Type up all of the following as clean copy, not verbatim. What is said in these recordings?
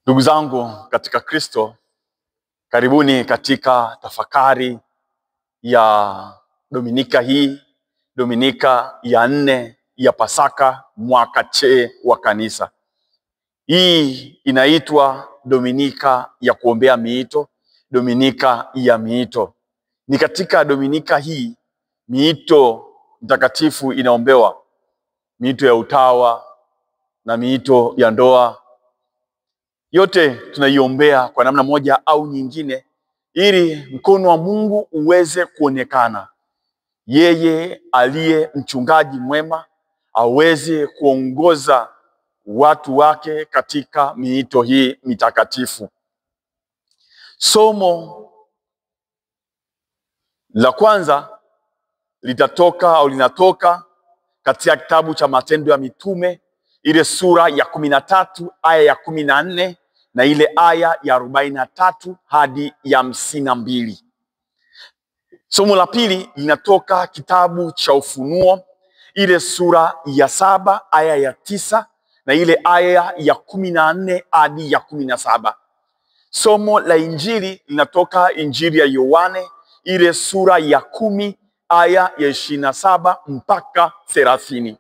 Ndugu zangu katika Kristo, karibuni katika tafakari ya Dominika hii, Dominika ya 4 ya Pasaka mwaka C wa Kanisa. Hii inaitwa Dominika ya kuombea miito, Dominika ya miito. Ni katika Dominika hii miito mtakatifu inaombewa, miito ya utawa na miito ya ndoa. Yote tunaiombea kwa namna moja au nyingine ili mkono wa Mungu uweze kuonekana. Yeye aliye mchungaji mwema aweze kuongoza watu wake katika miito hii mitakatifu. Somo la kwanza linatoka katika kitabu cha Matendo ya Mitume, ile sura ya 13 aya ya 14 na ile aya ya 43 hadi ya 52. Somo la pili linatoka kitabu cha Ufunuo, ile sura ya 7 aya ya 9 na ile aya ya 14 hadi ya 17. Somo la Injili linatoka Injili ya Yohane, ile sura ya 10 aya ya 27 mpaka 30.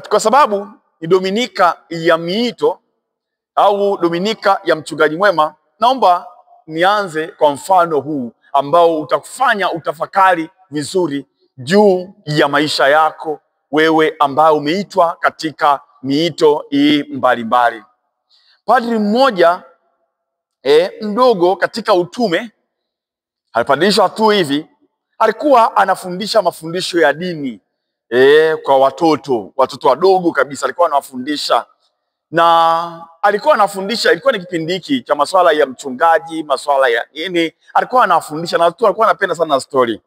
Kwa sababu ni Dominika ya miito au Dominika ya mchungaji mwema, naomba nianze kwa mfano huu ambao utakufanya utafakari vizuri juu ya maisha yako wewe ambao umeitwa katika miito hii mbalimbali. Padri mmoja mdogo katika utume, alipadilishwa tu hivi, alikuwa anafundisha mafundisho ya dini kwa watoto wadogo kabisa. Alikuwa anawafundisha na alikuwa anafundisha, ilikuwa ni kipindi hiki cha masuala ya mchungaji, masuala ya nini, alikuwa anafundisha na watu walikuwa wanapenda sana story.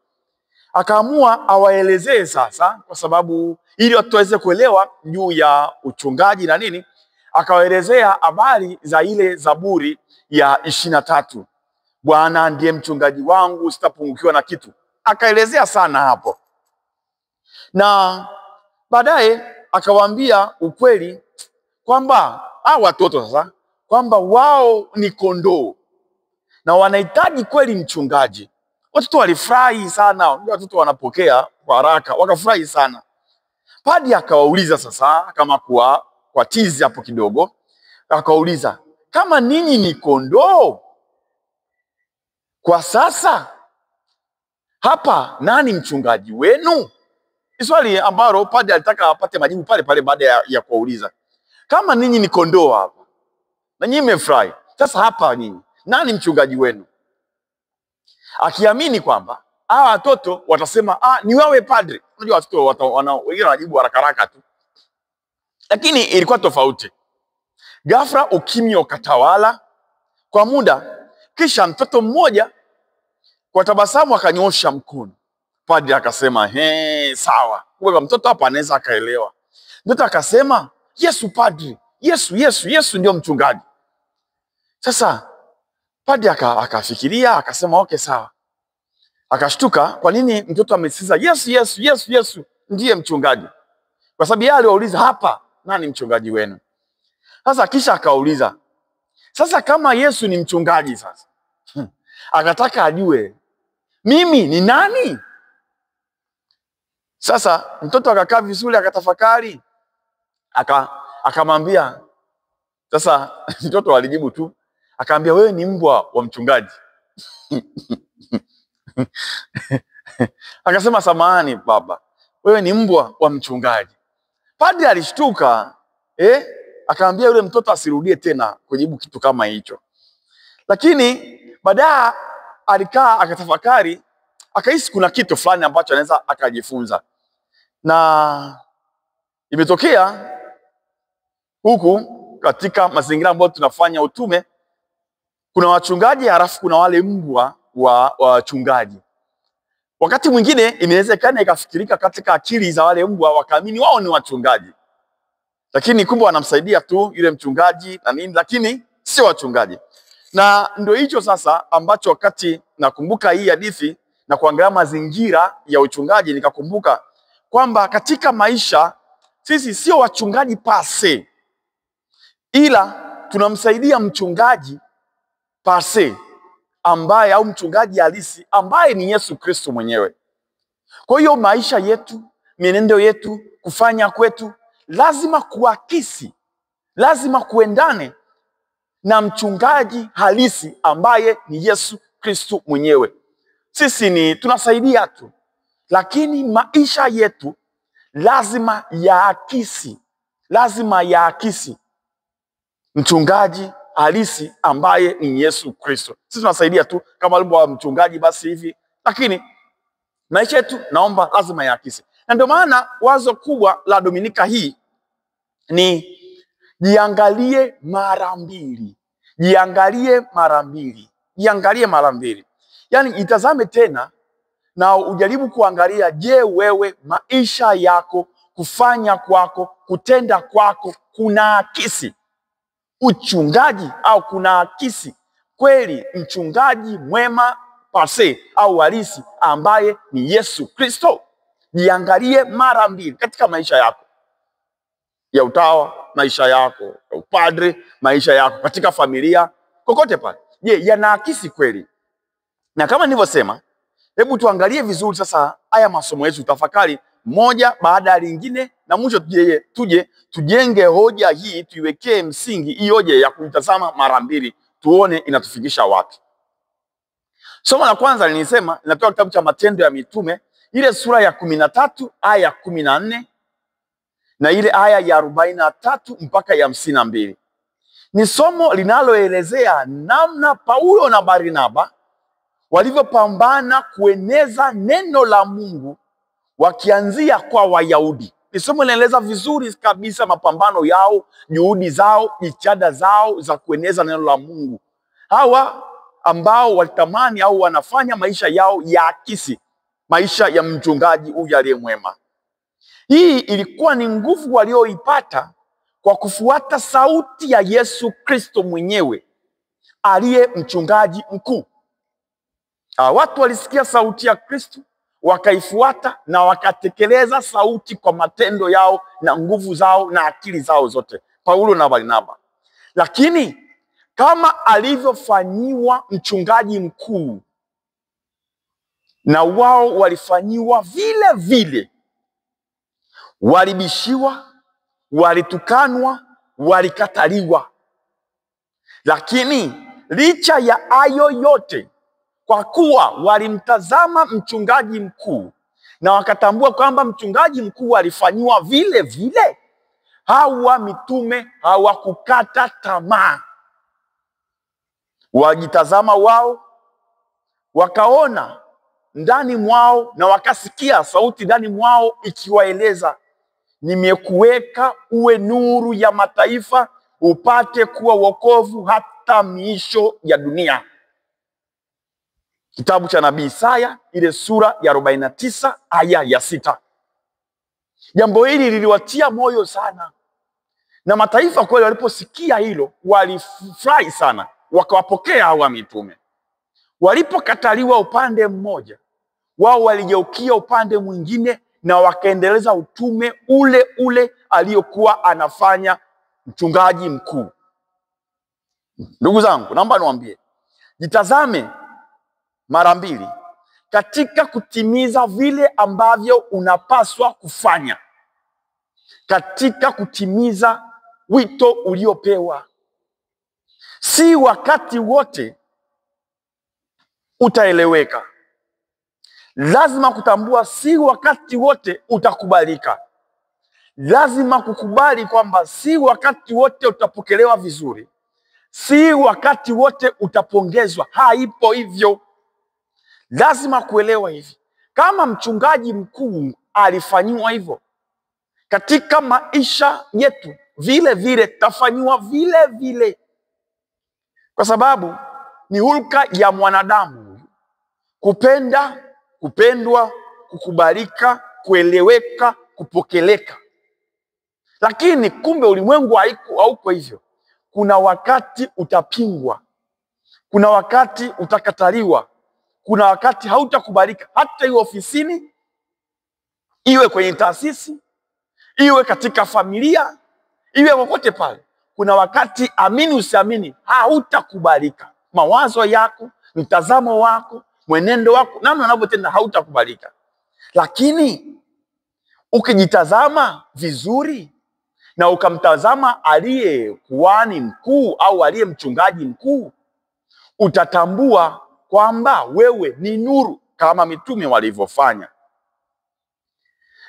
Akaamua awaelezee sasa, kwa sababu ili watu waweze kuelewa juu ya uchungaji na nini, akawaelezea habari za ile Zaburi ya 23. Bwana ndiye mchungaji wangu, sitapungukiwa na kitu. Akaelezea sana hapo. Na baadaye akawaambia ukweli kwamba watoto sasa kwamba wao ni kondoo na wanahitaji kweli mchungaji. Watoto walifurahi sana, watoto wanapokea kwa haraka, wakafurahi sana. Padri akawauliza sasa, kama kwa tizi hapo kidogo, akawauliza, kama ninyi ni kondoo kwa sasa, hapa nani mchungaji wenu? Ni swali ambalo padri alitaka apate majibu pale pale baada ya kuuliza. Kama ninyi ni kondoo hapa na nyinyi mmefurahi, sasa hapa nyinyi nani mchungaji wenu? Akiamini kwamba hawa watoto watasema ni wewe padri. Unajua watoto wengine wanajibu haraka haraka tu, lakini ilikuwa tofauti. Ghafla ukimya ukatawala kwa muda, kisha mtoto mmoja kwa tabasamu akanyosha mkono. Padri akasema sawa, kwa mtoto hapa anaweza akaelewa. Mtoto akasema, Yesu padri, Yesu ndio mchungaji. Sasa padri akafikiria, akasema okay sawa. Akashtuka, kwa nini mtoto amesisitiza Yesu ndiye mchungaji? Kwa sababu yeye aliwauliza, hapa nani mchungaji wenu? Sasa kisha akauliza, sasa kama Yesu ni mchungaji sasa, akataka ajue mimi ni nani? Sasa mtoto akakaa vizuri, akatafakari, akamwambia, sasa mtoto alijibu tu, akaambia, wewe ni mbwa wa mchungaji. Akasema, samahani baba, wewe ni mbwa wa mchungaji. Padri alishtuka, akaambia yule mtoto asirudie tena kujibu kitu kama hicho. Lakini baadaye alikaa akatafakari, akahisi kuna kitu fulani ambacho anaweza akajifunza. Na imetokea huku katika mazingira ambayo tunafanya utume, kuna wachungaji halafu kuna wale mbwa wa wachungaji. Wakati mwingine inawezekana ikafikirika katika akili za wale mbwa wakaamini wao ni wachungaji, lakini kumbe wanamsaidia tu yule mchungaji na nini, lakini sio wachungaji. Na ndio hicho sasa ambacho wakati nakumbuka hii hadithi na kuangalia mazingira ya uchungaji, nikakumbuka kwamba katika maisha sisi sio wachungaji pase, ila tunamsaidia mchungaji pase ambaye, au mchungaji halisi ambaye ni Yesu Kristo mwenyewe. Kwa hiyo maisha yetu, mienendo yetu, kufanya kwetu lazima kuakisi, lazima kuendane na mchungaji halisi ambaye ni Yesu Kristo mwenyewe. Sisi ni tunasaidia tu, lakini maisha yetu lazima yaakisi mchungaji halisi ambaye ni Yesu Kristo. Sisi tunasaidia tu kama alivyo mchungaji basi hivi, lakini maisha yetu naomba lazima yaakisi. Na ndio maana wazo kubwa la Dominika hii ni jiangalie mara mbili. Jiangalie mara mbili. Yaani itazame tena na ujaribu kuangalia, je, wewe maisha yako, kufanya kwako, kutenda kwako kunaakisi uchungaji au kunaakisi kweli mchungaji mwema pase au halisi ambaye ni Yesu Kristo? Jiangalie mara mbili katika maisha yako ya utawa, maisha yako ya upadre, maisha yako katika familia, kokote pale. Je, yanaakisi kweli? Na kama nilivyosema, hebu tuangalie vizuri sasa haya masomo yetu, tafakari moja baada ya lingine, na mwisho tujenge hoja hii, tuiwekee msingi hii hoja ya kuitazama mara mbili, tuone inatufikisha wapi. Somo la kwanza nilisema linatoka kitabu cha Matendo ya Mitume, ile sura ya 13 aya ya 14 na ile aya ya 43 mpaka ya 52. Ni somo linaloelezea namna Paulo na Barnaba walivyopambana kueneza neno la Mungu wakianzia kwa Wayahudi. Ni somo linaeleza vizuri kabisa mapambano yao, juhudi zao, jitihada zao za kueneza neno la Mungu. Hawa ambao walitamani au wanafanya maisha yao yaakisi maisha ya mchungaji huyu aliye mwema. Hii ilikuwa ni nguvu walioipata kwa kufuata sauti ya Yesu Kristo mwenyewe aliye mchungaji mkuu. Watu walisikia sauti ya Kristo, wakaifuata na wakatekeleza sauti kwa matendo yao na nguvu zao na akili zao zote, Paulo na Barnaba. Lakini kama alivyofanyiwa mchungaji mkuu, na wao walifanyiwa vile vile. Walibishiwa, walitukanwa, walikataliwa. Lakini licha ya hayo yote, kwa kuwa walimtazama mchungaji mkuu na wakatambua kwamba mchungaji mkuu alifanyiwa vile vile, hawa mitume hawakukata tamaa. Wajitazama wao, wakaona ndani mwao na wakasikia sauti ndani mwao ikiwaeleza, nimekuweka uwe nuru ya mataifa, upate kuwa wokovu hata miisho ya dunia. Kitabu cha nabii Isaya ile sura ya 49 aya ya 6. Jambo hili liliwatia moyo sana, na mataifa kweli waliposikia hilo walifurahi sana, wakawapokea hawa mitume. Walipokataliwa upande mmoja, wao waligeukia upande mwingine na wakaendeleza utume ule ule aliyokuwa anafanya mchungaji mkuu. Ndugu zangu, naomba niwaambie, jitazame mara mbili katika kutimiza vile ambavyo unapaswa kufanya, katika kutimiza wito uliopewa. Si wakati wote utaeleweka. Lazima kutambua si wakati wote utakubalika. Lazima kukubali kwamba si wakati wote utapokelewa vizuri. Si wakati wote utapongezwa. Haipo hivyo. Lazima kuelewa hivi. Kama mchungaji mkuu alifanyiwa hivyo, katika maisha yetu vile vile tafanyiwa vile vile. Kwa sababu ni hulka ya mwanadamu kupenda, kupendwa, kukubalika, kueleweka, kupokeleka. Lakini kumbe ulimwengu hauko hivyo. Kuna wakati utapingwa, kuna wakati utakataliwa, kuna wakati hautakubalika, hata iwe ofisini, iwe kwenye taasisi, iwe katika familia, iwe kokote pale. kuna wakati, amini usiamini, hautakubalika. Mawazo yako, mtazamo wako, mwenendo wako, namna unavyotenda hautakubalika. Lakini ukijitazama vizuri na ukamtazama aliye kuhani mkuu au aliye mchungaji mkuu, utatambua kwamba wewe ni nuru kama mitume walivyofanya.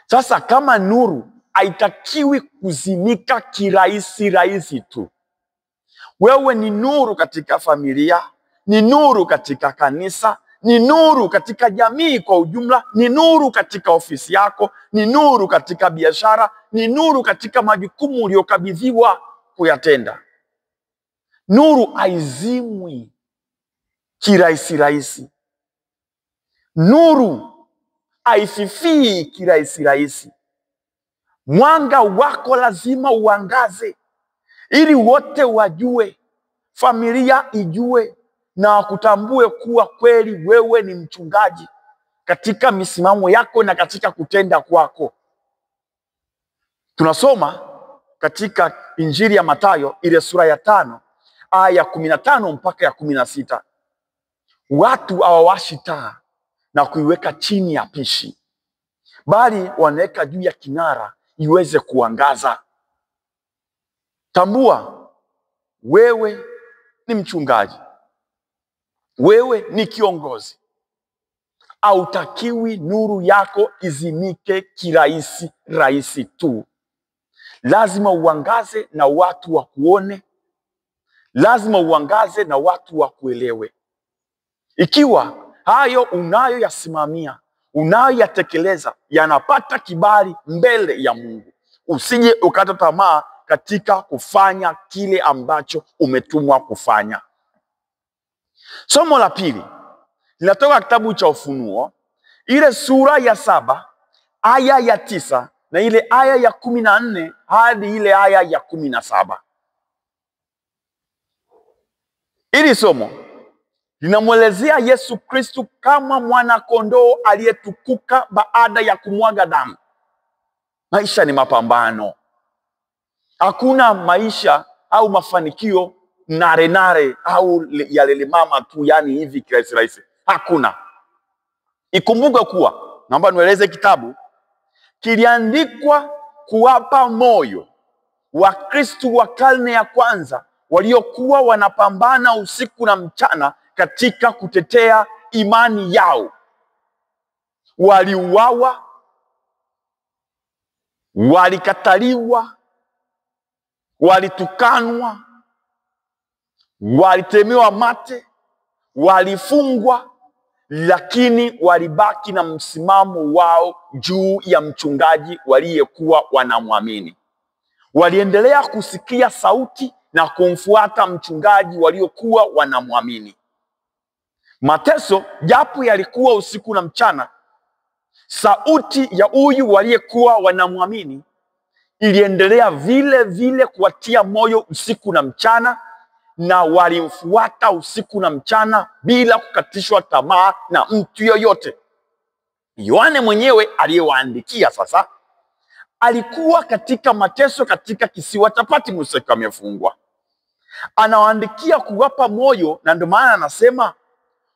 Sasa kama nuru haitakiwi kuzimika kirahisi tu. Wewe ni nuru katika familia, ni nuru katika kanisa, ni nuru katika jamii kwa ujumla, ni nuru katika ofisi yako, ni nuru katika biashara, ni nuru katika majukumu uliyokabidhiwa kuyatenda. Nuru haizimwi kirahisi. Nuru haififii kirahisi. Mwanga wako lazima uangaze ili wote wajue, familia ijue na wakutambue kuwa kweli wewe ni mchungaji katika misimamo yako na katika kutenda kwako. Tunasoma katika Injili ya Mathayo ile sura ya 5 aya ya 15 mpaka ya 16. Watu hawawashi taa na kuiweka chini ya pishi, bali wanaweka juu ya kinara iweze kuangaza. Tambua wewe ni mchungaji, wewe ni kiongozi. Hautakiwi nuru yako izimike kirahisi tu. Lazima uangaze na watu wakuone, lazima uangaze na watu wakuelewe. Ikiwa hayo unayoyasimamia, unayoyatekeleza yanapata kibali mbele ya Mungu, usije ukata tamaa katika kufanya kile ambacho umetumwa kufanya. Somo la pili linatoka kitabu cha Ufunuo ile sura ya 7 aya ya 9 na ile aya ya 14 hadi ile aya ya 17. Hili somo linamwelezea Yesu Kristo kama mwana kondoo aliyetukuka baada ya kumwaga damu. Maisha ni mapambano. Hakuna maisha au mafanikio nare au yalele mama tu, yani hivi kirahisi. Hakuna. Ikumbuke kuwa, naomba nieleze, kitabu kiliandikwa kuwapa moyo wa Kristo wa karne ya kwanza waliokuwa wanapambana usiku na mchana katika kutetea imani yao. Waliuawa, walikataliwa, walitukanwa, walitemewa mate, walifungwa, lakini walibaki na msimamo wao juu ya mchungaji waliyekuwa wanamwamini. Waliendelea kusikia sauti na kumfuata mchungaji waliokuwa wanamwamini. Mateso japo yalikuwa usiku na mchana, sauti ya huyu waliyekuwa wanamwamini iliendelea vile kuwatia moyo usiku na mchana, na walimfuata usiku na mchana bila kukatishwa tamaa na mtu yoyote. Yohane mwenyewe aliyewaandikia sasa alikuwa katika mateso katika kisiwa cha Patmos akiwa amefungwa. Anawaandikia kuwapa moyo, na ndio maana anasema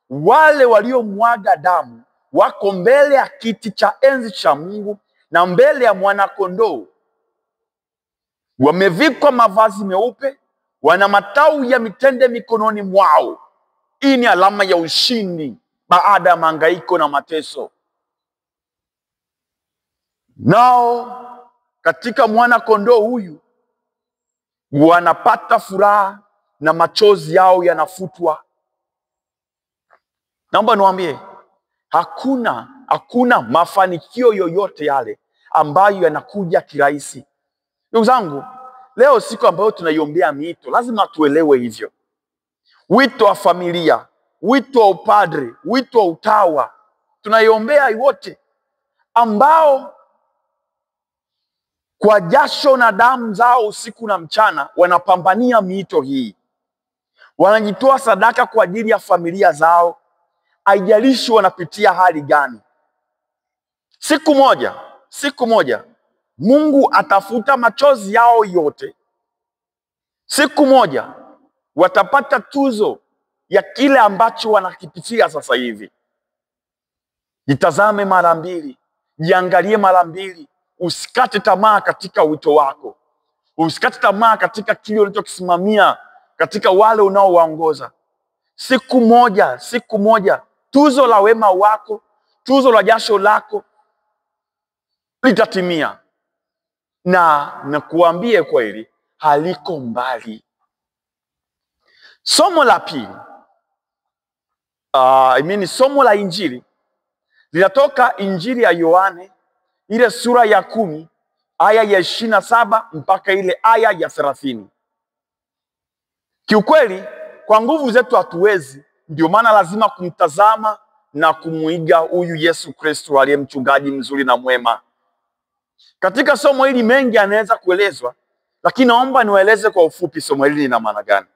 wale waliomwaga damu wako mbele ya kiti cha enzi cha Mungu na mbele ya mwana kondoo. Wamevikwa mavazi meupe, wana matawi ya mitende mikononi mwao. Hii ni alama ya ushindi baada ya mahangaiko na mateso. Nao katika mwana kondoo huyu wanapata furaha na machozi yao yanafutwa. Naomba niwaambie, hakuna mafanikio yoyote yale ambayo yanakuja kirahisi. Ndugu zangu, leo siku ambayo tunaiombea miito, lazima tuelewe hivyo. Wito wa familia, wito wa upadre, wito wa utawa, tunaiombea wote ambao kwa jasho na damu zao usiku na mchana wanapambania miito hii. Wanajitoa sadaka kwa ajili ya familia zao, haijalishi wanapitia hali gani. Siku moja Mungu atafuta machozi yao yote. Siku moja watapata tuzo ya kile ambacho wanakipitia sasa hivi. Jitazame mara mbili, jiangalie mara mbili, usikate tamaa katika wito wako. Usikate tamaa katika kile unachokisimamia, katika wale unaowaongoza. Siku moja, tuzo la wema wako, tuzo la jasho lako litatimia. Na kuambie kweli, haliko mbali. Somo la pili, somo la Injili linatoka Injili ya Yohane ile sura ya 10 aya ya 27 mpaka ile aya ya 30. Kiukweli kwa nguvu zetu hatuwezi, ndio maana lazima kumtazama na kumuiga huyu Yesu Kristo aliye mchungaji mzuri na mwema. Katika somo hili mengi anaweza kuelezwa, lakini naomba niwaeleze kwa ufupi somo hili lina maana gani.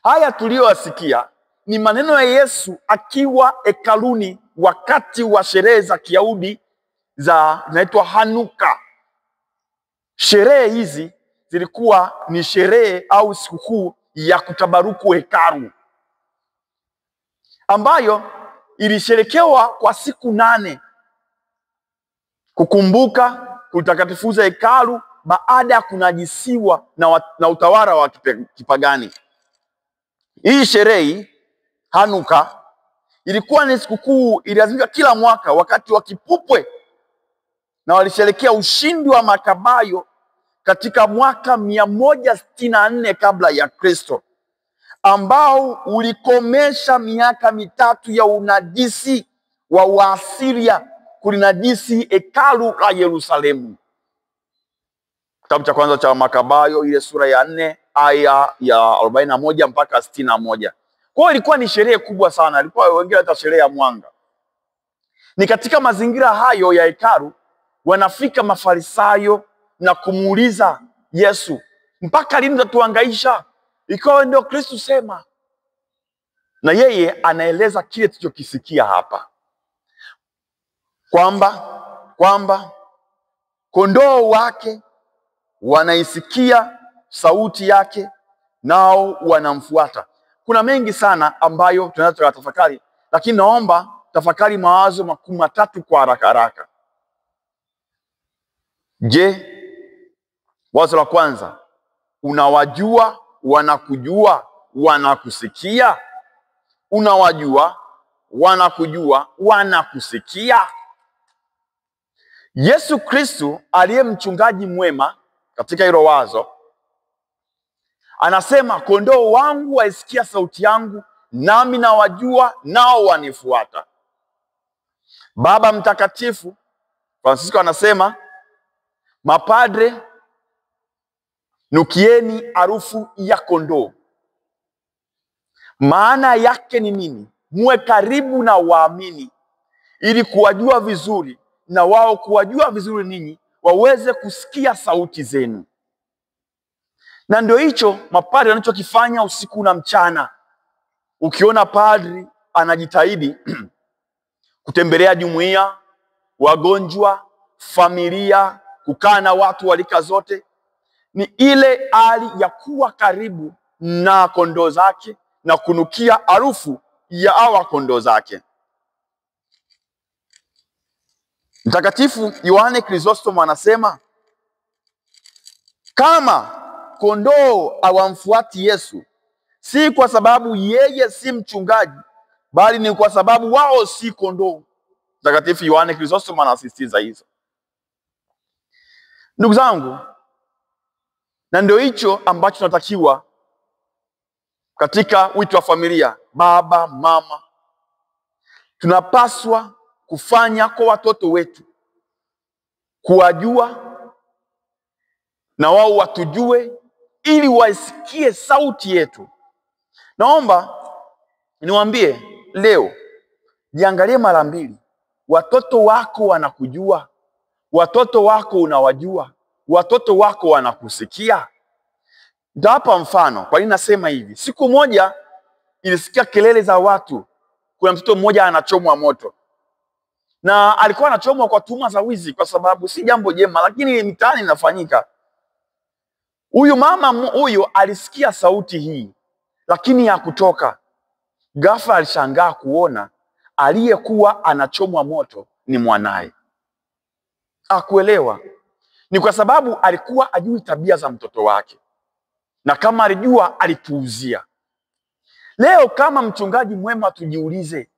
Haya tuliyosikia ni maneno ya Yesu akiwa hekaluni wakati wa sherehe za Kiyahudi zinaitwa Hanuka. Sherehe hizi zilikuwa ni sherehe au sikukuu ya kutabaruku hekalu, ambayo ilisherekewa kwa siku 8 kukumbuka kutakatifuza hekalu baada ya kunajisiwa na utawala wa kipagani. Hii sherehe Hanuka ilikuwa ni sikukuu iliadhimishwa kila mwaka wakati wa kipupwe, na walisherekea ushindi wa Makabayo katika mwaka 164 kabla ya Kristo, ambao ulikomesha miaka 3 ya unajisi wa Waasiria kulinajisi hekalu la Yerusalemu. Kitabu cha kwanza cha Makabayo ile sura ya 4 aya ya 41 mpaka 61. Kwa hiyo ilikuwa ni sherehe kubwa sana, ilikuwa wengine hata sherehe ya mwanga. Ni katika mazingira hayo ya hekalu wanafika Mafarisayo na kumuuliza Yesu, mpaka lini utatuhangaisha? Ikawa ndio Kristo sema. Na yeye anaeleza kile tulichokisikia hapa, kwamba kondoo wake wanaisikia sauti yake nao wanamfuata. Kuna mengi sana ambayo tunaweza kutafakari, lakini naomba tafakari mawazo 3 kwa haraka. Je, wazo la kwanza, unawajua, wanakujua, wanakusikia? Unawajua, wanakujua, wanakusikia? Yesu Kristo aliye mchungaji mwema katika hilo wazo anasema, kondoo wangu waisikia sauti yangu, nami nawajua, nao wanifuata. Baba Mtakatifu Francisco anasema, mapadre, nukieni harufu ya kondoo. Maana yake ni nini? Muwe karibu na waamini ili kuwajua vizuri na wao kuwajua vizuri ninyi, waweze kusikia sauti zenu. Na ndio hicho mapadri wanachokifanya usiku na mchana. Ukiona padri anajitahidi kutembelea jumuiya, wagonjwa, familia, kukaa na watu walika zote, ni ile hali ya kuwa karibu na kondoo zake na kunukia harufu ya hawa kondoo zake. Mtakatifu Yohane Krizostomo anasema, kama kondoo hawamfuati Yesu, si kwa sababu yeye si mchungaji, bali ni kwa sababu wao si kondoo. Mtakatifu Yohane Krizostomo anasisitiza hizo. Ndugu zangu, na ndio hicho ambacho tunatakiwa katika wito wa familia. Baba, mama, tunapaswa kufanya kwa watoto wetu, kuwajua na wao watujue, ili waisikie sauti yetu. Naomba niwaambie leo, jiangalie mara mbili. Watoto wako wanakujua? Watoto wako unawajua? Watoto wako wanakusikia? Nitawapa mfano. Kwa nini nasema hivi? Siku moja ilisikia kelele za watu. Kuna mtoto mmoja anachomwa moto, na alikuwa anachomwa kwa tuhuma za wizi, kwa sababu si jambo jema, lakini mitaani inafanyika. Huyu mama huyu alisikia sauti hii, lakini hakutoka. Ghafla alishangaa kuona aliyekuwa anachomwa moto ni mwanaye. Hakuelewa. Ni kwa sababu alikuwa ajui tabia za mtoto wake, na kama alijua alipuuzia. Leo kama mchungaji mwema tujiulize,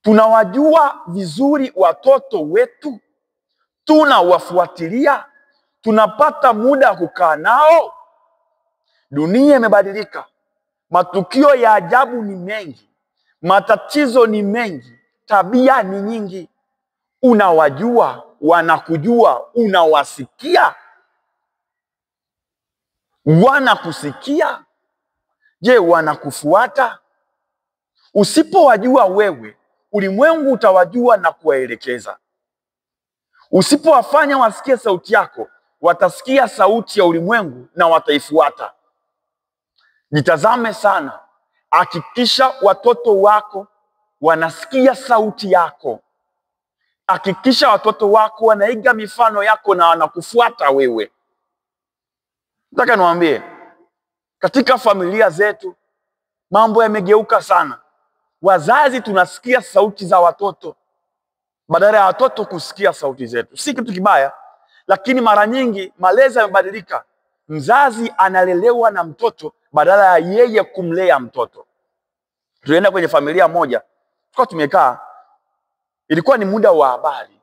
tunawajua vizuri watoto wetu? Tunawafuatilia? Tunapata muda wa kukaa nao? Dunia imebadilika, matukio ya ajabu ni mengi, matatizo ni mengi, tabia ni nyingi. Unawajua? Wanakujua? Unawasikia? Wanakusikia? Je, wanakufuata? Usipowajua wewe, ulimwengu utawajua na kuwaelekeza. Usipowafanya wasikie sauti yako, watasikia sauti ya ulimwengu na wataifuata. Jitazame sana, hakikisha watoto wako wanasikia sauti yako. Hakikisha watoto wako wanaiga mifano yako na wanakufuata wewe. Nataka niwaambie, katika familia zetu mambo yamegeuka sana. Wazazi tunasikia sauti za watoto badala ya watoto kusikia sauti zetu. Si kitu kibaya, lakini mara nyingi malezi yamebadilika. Mzazi analelewa na mtoto badala ya yeye kumlea mtoto. Tulienda kwenye familia moja, tulikuwa tumekaa, ilikuwa ni muda wa habari.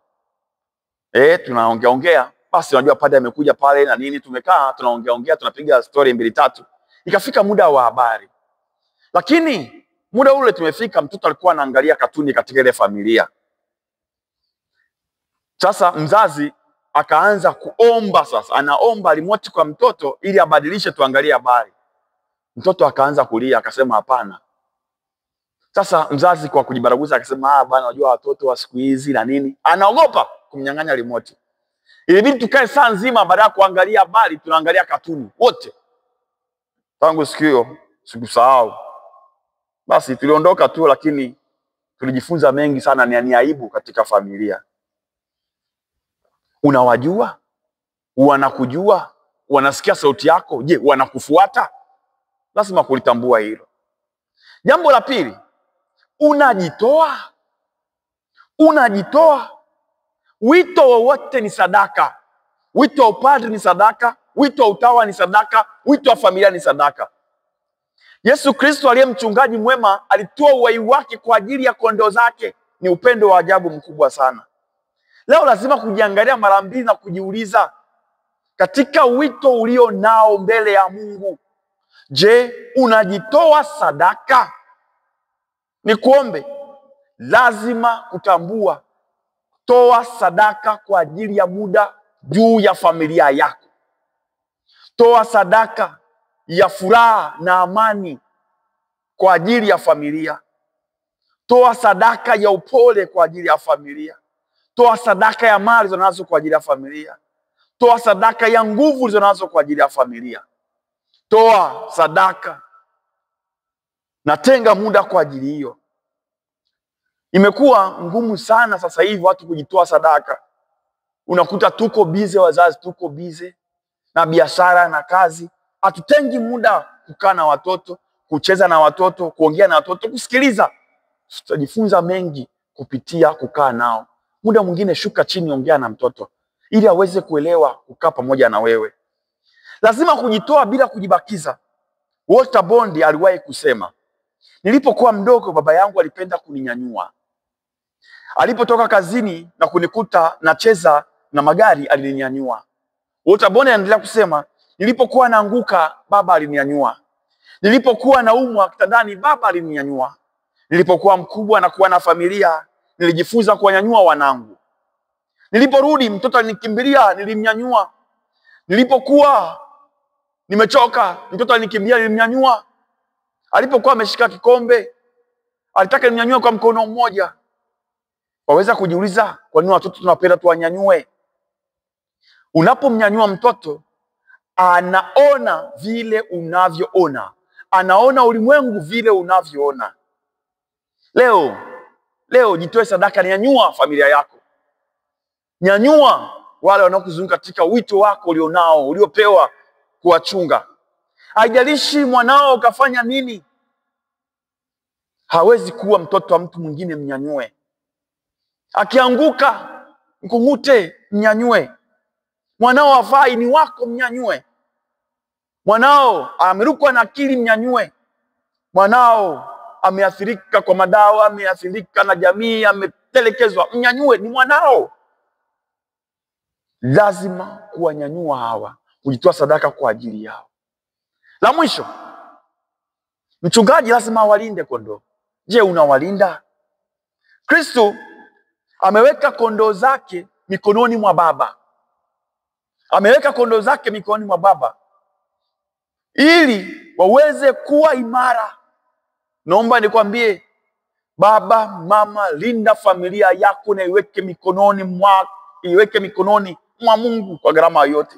Tunaongea, basi unajua padre amekuja pale na nini, tumekaa tunaongea, tunapiga story 2-3. Ikafika muda wa habari. Lakini muda ule tumefika, mtoto alikuwa anaangalia katuni katika ile familia. Sasa mzazi akaanza kuomba, sasa anaomba remote kwa mtoto ili abadilishe tuangalie habari. Mtoto akaanza kulia, akasema hapana. Sasa mzazi kwa kujibaraguza akasema bwana, unajua watoto wa siku hizi na nini, anaogopa kumnyang'anya remote. Ilibidi tukae saa nzima, baada ya kuangalia habari tunaangalia katuni wote. Tangu siku hiyo sikusahau. Basi tuliondoka tu, lakini tulijifunza mengi sana. Ni aibu katika familia. Unawajua? Wanakujua? Wanasikia sauti yako? Je, wanakufuata? Lazima kulitambua hilo. Jambo la pili, unajitoa? Unajitoa? Wito wowote ni sadaka. Wito wa upadri ni sadaka, wito wa utawa ni sadaka, wito wa familia ni sadaka. Yesu Kristo aliye mchungaji mwema alitoa uhai wake kwa ajili ya kondoo zake. Ni upendo wa ajabu mkubwa sana. Leo lazima kujiangalia mara mbili na kujiuliza, katika wito ulio nao mbele ya Mungu, je, unajitoa sadaka? Nikuombe, lazima kutambua, toa sadaka kwa ajili ya muda juu ya familia yako. Toa sadaka ya furaha na amani kwa ajili ya familia. Toa sadaka ya upole kwa ajili ya familia. Toa sadaka ya mali ulizonazo kwa ajili ya familia. Toa sadaka ya nguvu ulizonazo kwa ajili ya familia. Toa sadaka na tenga muda kwa ajili hiyo. Imekuwa ngumu sana sasa hivi watu kujitoa sadaka. Unakuta tuko bize, wazazi tuko bize na biashara na kazi. Hatutengi muda kukaa na watoto, kucheza na watoto, kuongea na watoto, kusikiliza. Tutajifunza mengi kupitia kukaa nao. Muda mwingine shuka chini, ongea na mtoto ili aweze kuelewa kukaa pamoja na wewe. Lazima kujitoa bila kujibakiza. Walter Bondi aliwahi kusema, nilipokuwa mdogo baba yangu alipenda kuninyanyua. Alipotoka kazini na kunikuta nacheza na magari alininyanyua. Walter Bondi anaendelea kusema, nilipokuwa naanguka baba alininyanyua. Nilipokuwa naumwa kitandani baba alininyanyua. Nilipokuwa mkubwa na kuwa na familia nilijifunza kuwanyanyua wanangu. Niliporudi mtoto alinikimbilia, nilimnyanyua. Nilipokuwa nimechoka mtoto alinikimbilia, nilimnyanyua. Alipokuwa ameshika kikombe alitaka nimnyanyue kwa mkono mmoja. Waweza kujiuliza kwa nini watoto tunapenda tuwanyanyue? Unapomnyanyua mtoto, anaona vile unavyoona. Anaona ulimwengu vile unavyoona. Leo jitoe sadaka, nyanyua familia yako. Nyanyua wale wanaokuzunguka katika wito wako ulionao, uliopewa. kuwachunga. Haijalishi mwanao kafanya nini, hawezi kuwa mtoto wa mtu mwingine, mnyanyue. Akianguka mkungute, mnyanyue. Mwanao hafai, ni wako, mnyanyue. Mwanao amerukwa na akili, mnyanyue. Mwanao ameathirika kwa madawa, ameathirika na jamii, ametelekezwa, mnyanyue, ni mwanao. Lazima kuwanyanyua hawa, kujitoa sadaka kwa ajili yao. La mwisho, mchungaji lazima awalinde kondoo. Je, unawalinda? Kristo ameweka kondoo zake mikononi mwa Baba. Ameweka kondoo zake mikononi mwa Baba ili waweze kuwa imara. Naomba nikwambie, baba, mama, linda familia yako na iweke mikononi mwa Mungu kwa gharama yote.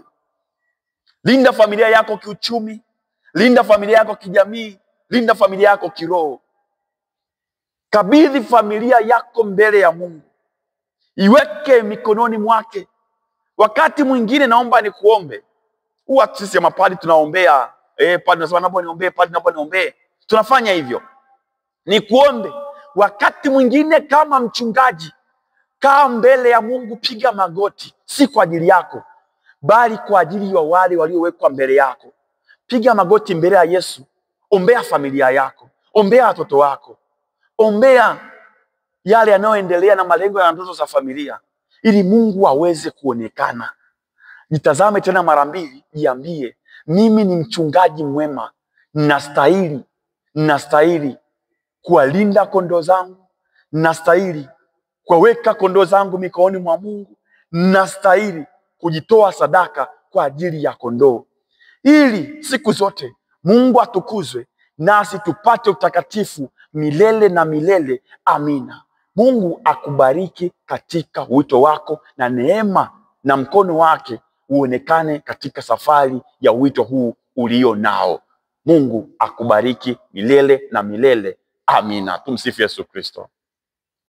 Linda familia yako kiuchumi, linda familia yako kijamii, linda familia yako kiroho. Kabidhi familia yako mbele ya Mungu, iweke mikononi mwake. Wakati mwingine naomba nikuombe, huwa sisi ya mapadi tunaombea, padi nasema naomba niombee, padi naomba niombee. Tunafanya hivyo. Nikuombe, wakati mwingine kama mchungaji, kaa mbele ya Mungu, piga magoti, si kwa ajili yako, bali kwa ajili ya wale waliowekwa mbele yako. Piga magoti mbele ya Yesu, ombea familia yako, ombea watoto wako, ombea yale yanayoendelea na malengo ya ndoto za familia, ili Mungu aweze kuonekana. Jitazame tena mara mbili, jiambie, mimi ni mchungaji mwema, ninastahili kuwalinda kondoo zangu, ninastahili kuweka kondoo zangu mikononi mwa Mungu, ninastahili kujitoa sadaka kwa ajili ya kondoo, ili siku zote Mungu atukuzwe nasi tupate utakatifu milele na milele. Amina. Mungu akubariki katika wito wako, na neema na mkono wake uonekane katika safari ya wito huu ulio nao. Mungu akubariki milele na milele. Amina. Tumsifu Yesu Kristo.